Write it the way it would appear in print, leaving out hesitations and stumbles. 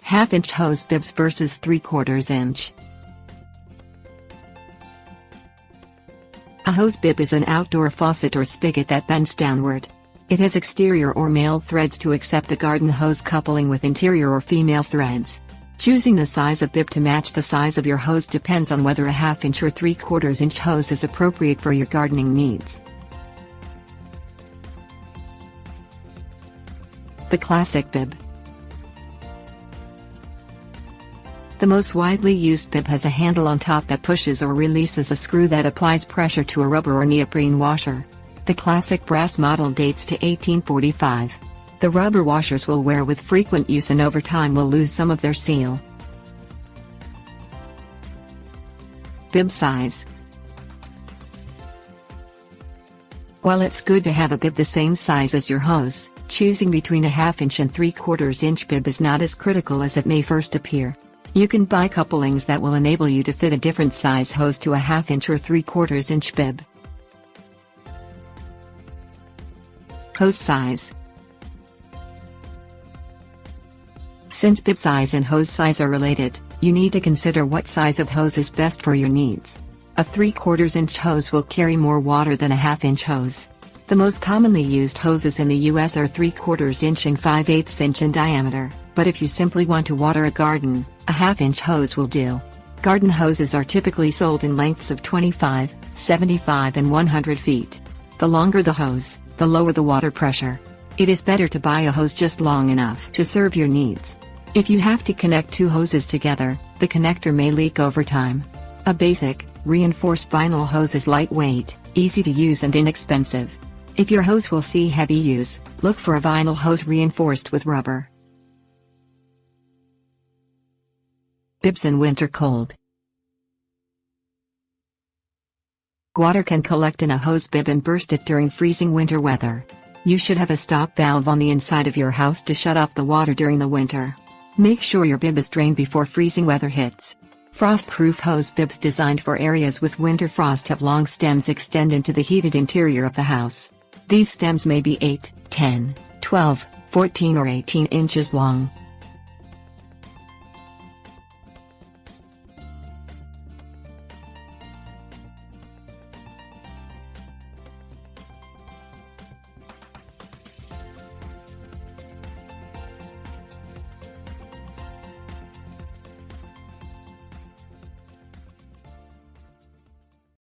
1/2-inch hose bibs versus 3/4 inch. A hose bib is an outdoor faucet or spigot that bends downward. It has exterior or male threads to accept a garden hose coupling with interior or female threads. Choosing the size of bib to match the size of your hose depends on whether a 1/2-inch or 3/4 inch hose is appropriate for your gardening needs. The Classic Bib. The most widely used bib has a handle on top that pushes or releases a screw that applies pressure to a rubber or neoprene washer. The classic brass model dates to 1845. The rubber washers will wear with frequent use and over time will lose some of their seal. Bib size. While it's good to have a bib the same size as your hose, choosing between a 1/2-inch and 3/4 inch bib is not as critical as it may first appear. You can buy couplings that will enable you to fit a different size hose to a 1/2-inch or 3/4 inch bib. Hose size. Since bib size and hose size are related, you need to consider what size of hose is best for your needs. A 3/4 inch hose will carry more water than a 1/2-inch hose. The most commonly used hoses in the US are 3/4 inch and 5/8 inch in diameter, but if you simply want to water a garden, a 1/2-inch hose will do. Garden hoses are typically sold in lengths of 25, 75 and 100 feet. The longer the hose, the lower the water pressure. It is better to buy a hose just long enough to serve your needs. If you have to connect two hoses together, the connector may leak over time. A basic, reinforced vinyl hose is lightweight, easy to use and inexpensive. If your hose will see heavy use, look for a vinyl hose reinforced with rubber. Bibs in winter cold. Water can collect in a hose bib and burst it during freezing winter weather. You should have a stop valve on the inside of your house to shut off the water during the winter. Make sure your bib is drained before freezing weather hits. Frost-proof hose bibs designed for areas with winter frost have long stems extend into the heated interior of the house. These stems may be 8, 10, 12, 14 or 18 inches long.